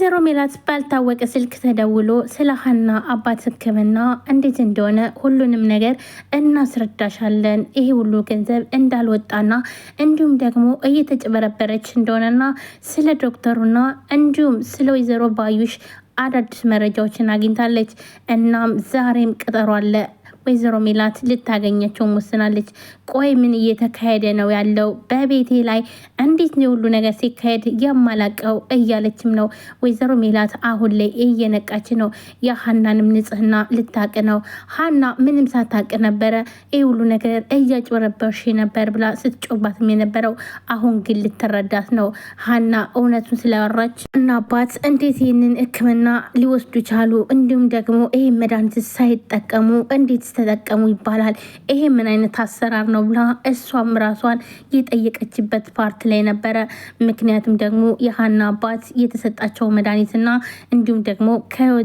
ወይዘሮ ሜላት ባልታወቀ ስልክ ተደውሎ ስለ ሀና አባት ሕክምና እንዴት እንደሆነ ሁሉንም ነገር እናስረዳሻለን። ይሄ ሁሉ ገንዘብ እንዳልወጣና እንዲሁም ደግሞ እየተጨበረበረች እንደሆነና ስለ ዶክተሩና እንዲሁም ስለ ወይዘሮ ባዩሽ አዳዲስ መረጃዎችን አግኝታለች። እናም ዛሬም ቀጠሮ አለ። ወይዘሮ ሜላት ልታገኛቸው ወስናለች። ቆይ ምን እየተካሄደ ነው ያለው በቤቴ ላይ? እንዴት ነው ሁሉ ነገር ሲካሄድ የማላቀው እያለችም ነው። ወይዘሮ ሜላት አሁን ላይ እየነቃች ነው። የሀናንም ንጽህና ልታቅ ነው። ሀና ምንም ሳታቅ ነበረ ይህ ሁሉ ነገር እያጭበረበርሽ ነበር ብላ ስትጮባትም የነበረው። አሁን ግን ልትረዳት ነው። ሀና እውነቱን ስላወራች እና አባት እንዴት ይህንን ሕክምና ሊወስዱ ቻሉ? እንዲሁም ደግሞ ይህ መድኃኒት ሳይጠቀሙ እንዴት ተጠቀሙ ይባላል? ይሄ ምን አይነት አሰራር ነው ብላ እሷም ራሷን የጠየቀችበት ፓርት ላይ ነበረ። ምክንያቱም ደግሞ የሀና አባት የተሰጣቸው መድኃኒትና እንዲሁም ደግሞ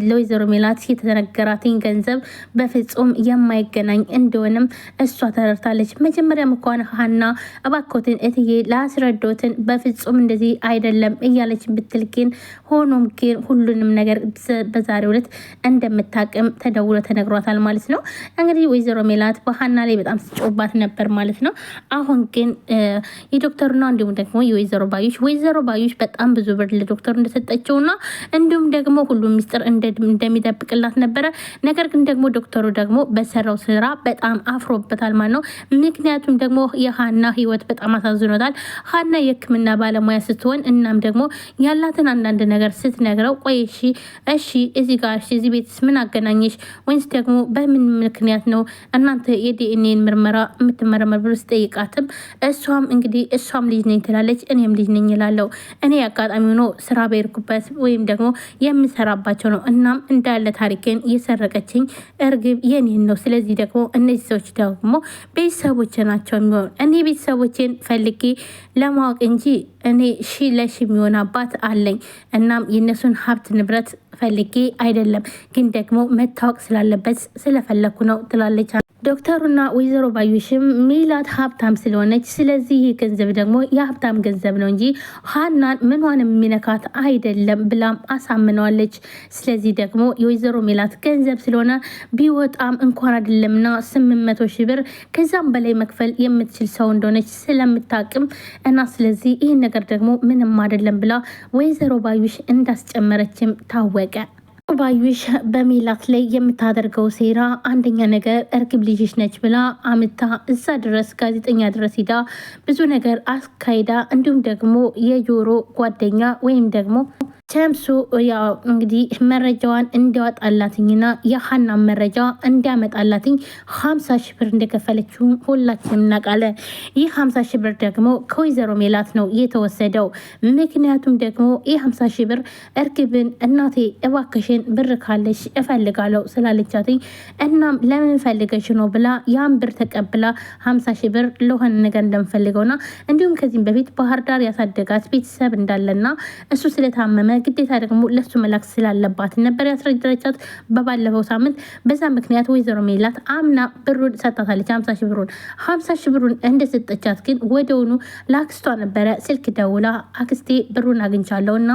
ለወይዘሮ ሜላት የተነገራትን ገንዘብ በፍጹም የማይገናኝ እንደሆነም እሷ ተረድታለች። መጀመሪያም እንኳን ሀና እባኮትን እትዬ ላስረዶትን በፍጹም እንደዚህ አይደለም እያለች ብትል ግን ሆኖም ግን ሁሉንም ነገር በዛሬው ዕለት እንደምታቅም ተደውሎ ተነግሯታል ማለት ነው። እንግዲህ ወይዘሮ ሜላት በሀና ላይ በጣም ስጮባት ነበር ማለት ነው። አሁን ግን የዶክተሩና እንዲሁም ደግሞ ወይዘሮ ባዩሽ በጣም ብዙ ብር ለዶክተሩ እንደሰጠችውና እንዲሁም ደግሞ ሁሉም ሚስጥር እንደሚደብቅላት ነበረ። ነገር ግን ደግሞ ዶክተሩ ደግሞ በሰራው ስራ በጣም አፍሮበታል ማለት ነው። ምክንያቱም ደግሞ የሀና ህይወት በጣም አሳዝኖታል። ሀና የሕክምና ባለሙያ ስትሆን እናም ደግሞ ያላትን አንዳንድ ነገር ስትነግረው ቆይ እሺ እዚህ ጋር እዚህ ቤትስ ምን አገናኘሽ? ወይስ ደግሞ በምን ምክንያት ነው እናንተ የዲኤንኤን ምርመራ የምትመረመር ብሎ ስጠይቃትም እሷም እንግዲህ እሷም ልጅ ነኝ ትላለች፣ እኔም ልጅ ነኝ እላለሁ። እኔ አጋጣሚ ሆኖ ስራ በሄድኩበት ወይም ደግሞ የምሰራባቸው ነው። እናም እንዳለ ታሪኬን የሰረቀችኝ እርግብ የኔን ነው። ስለዚህ ደግሞ እነዚህ ሰዎች ደግሞ ቤተሰቦች ናቸው የሚሆን እኔ ቤተሰቦቼን ፈልጌ ለማወቅ እንጂ እኔ ለሺ የሚሆን አባት አለኝ። እናም የነሱን ሀብት ንብረት ፈልጌ አይደለም፣ ግን ደግሞ መታወቅ ስላለበት ስለፈለኩ ነው ትላለች። ዶክተሩና ወይዘሮ ባዩሽም ሜላት ሀብታም ስለሆነች ስለዚህ ይህ ገንዘብ ደግሞ የሀብታም ገንዘብ ነው እንጂ ሀናን ምኗን የሚነካት አይደለም ብላም አሳምነዋለች። ስለዚህ ደግሞ የወይዘሮ ሜላት ገንዘብ ስለሆነ ቢወጣም እንኳን አይደለምና 800 ሺህ ብር ከዛም በላይ መክፈል የምትችል ሰው እንደሆነች ስለምታቅም እና ስለዚህ ይህን ነገር ደግሞ ምንም አይደለም ብላ ወይዘሮ ባዩሽ እንዳስጨመረችም ታወቀ። ባዩሽ በሜላት ላይ የምታደርገው ሴራ አንደኛ ነገር እርግብ ልጅሽ ነች ብላ አምታ እዛ ድረስ ጋዜጠኛ ድረስ ሂዳ ብዙ ነገር አስካሂዳ እንዲሁም ደግሞ የጆሮ ጓደኛ ወይም ደግሞ ቸምሱ ያው እንግዲህ መረጃዋን እንዲያወጣላትኝና የሀና መረጃ እንዲያመጣላትኝ 50 ሺህ ብር እንደከፈለችው ሁላችንም እናውቃለን። ይህ 50 ሺህ ብር ደግሞ ከወይዘሮ ሜላት ነው የተወሰደው። ምክንያቱም ደግሞ ይህ 50 ሺህ ብር እርግብን እናቴ እባክሽን ብር ካለሽ እፈልጋለሁ ስላለቻትኝ እናም ለምን ፈልገሽ ነው ብላ ያን ብር ተቀብላ 50 ሺህ ብር ለሆነ ነገር እንደምፈልገውና እንዲሁም ከዚህም በፊት ባህር ዳር ያሳደጋት ቤተሰብ እንዳለና እሱ ስለታመመ ግዴታ ደግሞ ለሱ መላክ ስላለባት ነበር ያስረዳቻት በባለፈው ሳምንት። በዛ ምክንያት ወይዘሮ ሜላት አምና ብሩን ሰጣታለች። 50 ሺህ ብሩን እንደሰጠቻት ግን ወደውኑ ለአክስቷ ነበረ ስልክ ደውላ አክስቴ ብሩን አግኝቻለሁ እና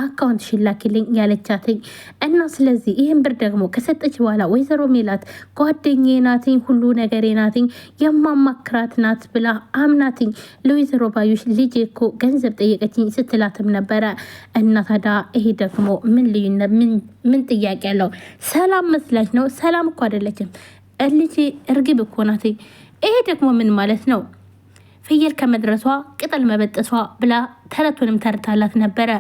አካውንት ሽላኪልኝ ያለቻትኝ እና ስለዚህ ይህን ብር ደግሞ ከሰጠች በኋላ ወይዘሮ ሜላት ጓደኛዬ ናትኝ፣ ሁሉ ነገሬ ናትኝ፣ የማማክራት ናት ብላ አምናትኝ ለወይዘሮ ባዩሽ ልጄ እኮ ገንዘብ ጠየቀችኝ ስትላትም ነበረ እና ታዲያ ይሄ ደግሞ ምን ልዩነት ምን ጥያቄ ያለው? ሰላም መስላች ነው? ሰላም እኮ አይደለችም ልጄ እርግብ እኮ ናት። ይሄ ደግሞ ምን ማለት ነው? ፍየል ከመድረሷ ቅጠል መበጠሷ ብላ ተረቱንም ተርታላት ነበረ።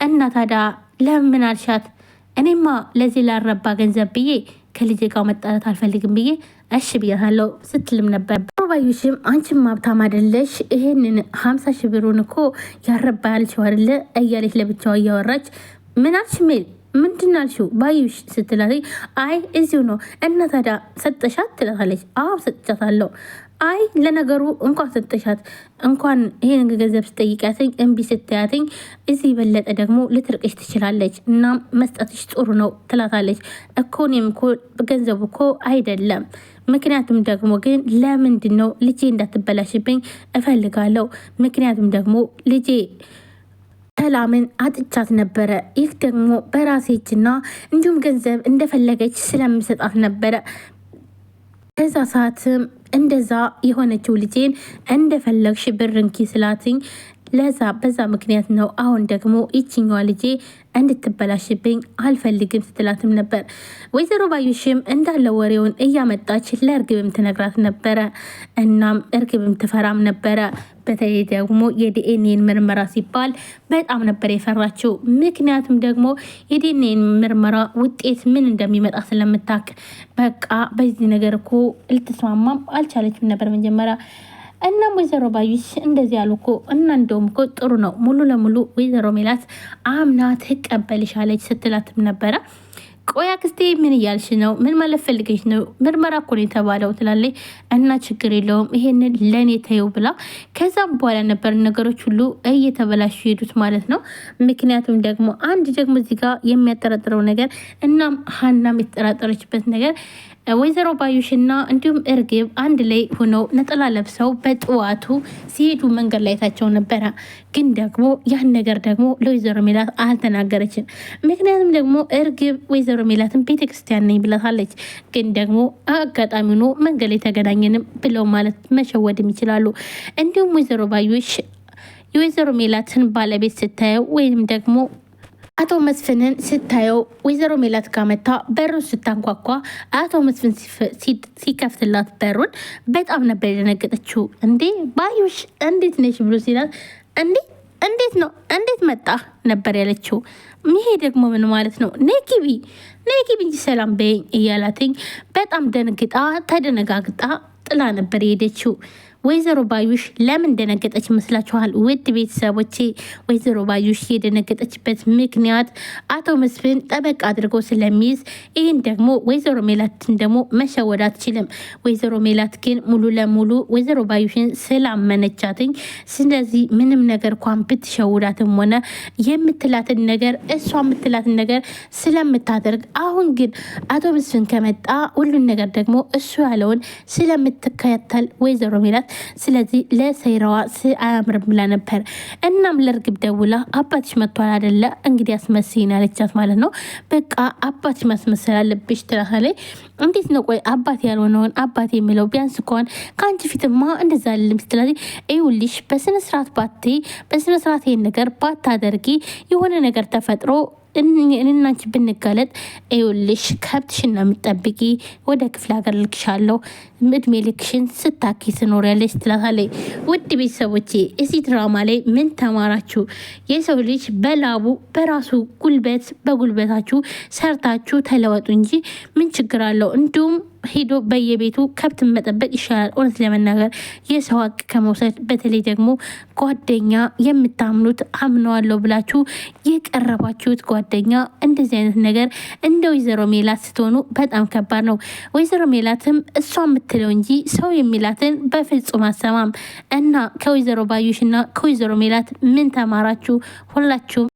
እና ታዲያ ለምን አልሻት? እኔማ ለዚህ ላረባ ገንዘብ ብዬ ከልጄ ጋር መጣላት አልፈልግም ብዬ እሺ ብያለሁ ስትልም ነበር። ባዩሽም አንቺም ሀብታም አይደለሽ ይሄንን 50 ሺህ ብሩን እኮ ያረባ ያልሽው አይደለ እያለች ለብቻዋ እያወራች ምን አልሽ ሜል ምንድን አልሽው ባዩሽ ስትላት አይ እዚሁ ነው እና ታዲያ ሰጠሻት ትላታለች። አዎ ሰጥቻታለሁ። አይ ለነገሩ እንኳን ሰጠሻት እንኳን ይሄን ገንዘብ ስጠይቃትኝ እምቢ ስትያትኝ እዚህ የበለጠ ደግሞ ልትርቅሽ ትችላለች እና መስጠትሽ ጥሩ ነው ትላታለች። እኮ እኔም እኮ ገንዘቡ እኮ አይደለም ምክንያቱም ደግሞ ግን ለምንድን ነው ልጄ እንዳትበላሽብኝ እፈልጋለሁ። ምክንያቱም ደግሞ ልጄ ሰላምን አጥቻት ነበረ። ይህ ደግሞ በራሴ እጅና እንዲሁም ገንዘብ እንደፈለገች ስለምሰጣት ነበረ። በዛ ሰዓትም እንደዛ የሆነችው ልጄን እንደፈለግሽ ብር እንኪ ስላትኝ በዛ ምክንያት ነው። አሁን ደግሞ ይችኛዋ ልጄ እንድትበላሽብኝ አልፈልግም ስትላትም ነበር። ወይዘሮ ባዩሽም እንዳለ ወሬውን እያመጣች ለእርግብም ትነግራት ነበረ። እናም እርግብም ትፈራም ነበረ። በተለይ ደግሞ የዲኤንኤን ምርመራ ሲባል በጣም ነበር የፈራችው። ምክንያቱም ደግሞ የዲኤንኤን ምርመራ ውጤት ምን እንደሚመጣ ስለምታክ በቃ በዚህ ነገር እኮ ልትስማማም አልቻለችም ነበር መጀመሪያ። እናም ወይዘሮ ባዩሽ እንደዚህ ያሉ እኮ እና እንደውም እኮ ጥሩ ነው ሙሉ ለሙሉ ወይዘሮ ሜላት አምና ትቀበልሻለች ስትላትም ነበረ። ቆይ አክስቴ ምን እያልሽ ነው? ምን ማለት ፈልገሽ ነው? ምርመራ እኮ ነው የተባለው ትላለች። እና ችግር የለውም ይሄንን ለእኔ ተይው ብላ ከዛም በኋላ ነበር ነገሮች ሁሉ እየተበላሹ ሄዱት ማለት ነው። ምክንያቱም ደግሞ አንድ ደግሞ እዚህ ጋር የሚያጠራጥረው ነገር እናም ሀናም የተጠራጠረችበት ነገር ወይዘሮ ባዩሽና እንዲሁም እርግብ አንድ ላይ ሆነው ነጠላ ለብሰው በጠዋቱ ሲሄዱ መንገድ ላይ ታቸው ነበረ። ግን ደግሞ ያን ነገር ደግሞ ለወይዘሮ ሜላት አልተናገረችም። ምክንያቱም ደግሞ እርግብ ወይዘሮ ሜላትን ቤተክርስቲያን ነኝ ብላታለች። ግን ደግሞ አጋጣሚ ሆኖ መንገድ ላይ ተገናኘንም ብለው ማለት መሸወድም ይችላሉ። እንዲሁም ወይዘሮ ባዩሽ የወይዘሮ ሜላትን ባለቤት ስታየው ወይም ደግሞ አቶ መስፍንን ስታየው ወይዘሮ ሜላት ጋር መታ በሩን ስታንኳኳ አቶ መስፍን ሲከፍትላት በሩን በጣም ነበር የደነገጠችው። እንዴ ባዩሽ እንዴት ነሽ ብሎ ሲላት እንዴት ነው እንዴት መጣ ነበር ያለችው። ይሄ ደግሞ ምን ማለት ነው? ነኪቢ እንጂ ሰላም በይኝ እያላትኝ በጣም ደንግጣ ተደነጋግጣ ጥላ ነበር የሄደችው። ወይዘሮ ባዩሽ ለምን ደነገጠች ይመስላችኋል? ውድ ቤተሰቦቼ ወይዘሮ ባዩሽ የደነገጠችበት ምክንያት አቶ መስፍን ጠበቅ አድርጎ ስለሚይዝ፣ ይህን ደግሞ ወይዘሮ ሜላትን ደግሞ መሸወድ አትችልም። ወይዘሮ ሜላት ግን ሙሉ ለሙሉ ወይዘሮ ባዩሽን ስላመነቻትኝ፣ ስለዚህ ምንም ነገር እንኳን ብትሸውዳትም ሆነ የምትላትን ነገር እሷ የምትላትን ነገር ስለምታደርግ፣ አሁን ግን አቶ መስፍን ከመጣ ሁሉን ነገር ደግሞ እሱ ያለውን ስለምትከተል ወይዘሮ ሜላት ስለዚህ ለሰይራዋ አያምርም ብላ ነበር። እናም ለእርግብ ደውላ አባትሽ መጥቷል አይደለ እንግዲህ አስመስይን አለቻት ማለት ነው። በቃ አባትሽ ማስመሰል አለብሽ ትላታለች። እንዴት ነው ቆይ አባት ያልሆነውን አባት የሚለው ቢያንስ እንኳን ከአንቺ ፊትማ እንደዛ ልም ስትላት፣ ይኸውልሽ በስነ ስርዓት ይሄን ነገር ባታደርጊ የሆነ ነገር ተፈጥሮ እናንቺ ብንጋለጥ ይኸውልሽ ከብትሽን ነው የምትጠብቂ፣ ወደ ክፍለ ሀገር ልክሻለሁ፣ እድሜ ልክሽን ስታኪ ትኖሪያለሽ ትላታለች። ውድ ቤተሰቦቼ እዚህ ድራማ ላይ ምን ተማራችሁ? የሰው ልጅ በላቡ በራሱ ጉልበት በጉልበታችሁ ሰርታችሁ ተለወጡ እንጂ ምን ችግር አለው? እንዲሁም ሄዶ በየቤቱ ከብት መጠበቅ ይሻላል። እውነት ለመናገር የሰው ሀቅ ከመውሰድ፣ በተለይ ደግሞ ጓደኛ የምታምኑት አምነዋለሁ ብላችሁ የቀረባችሁት ጓደኛ እንደዚህ አይነት ነገር እንደ ወይዘሮ ሜላት ስትሆኑ በጣም ከባድ ነው። ወይዘሮ ሜላትም እሷ የምትለው እንጂ ሰው የሚላትን በፍጹም አሰማም። እና ከወይዘሮ ባዩሽና ከወይዘሮ ሜላት ምን ተማራችሁ? ሁላችሁም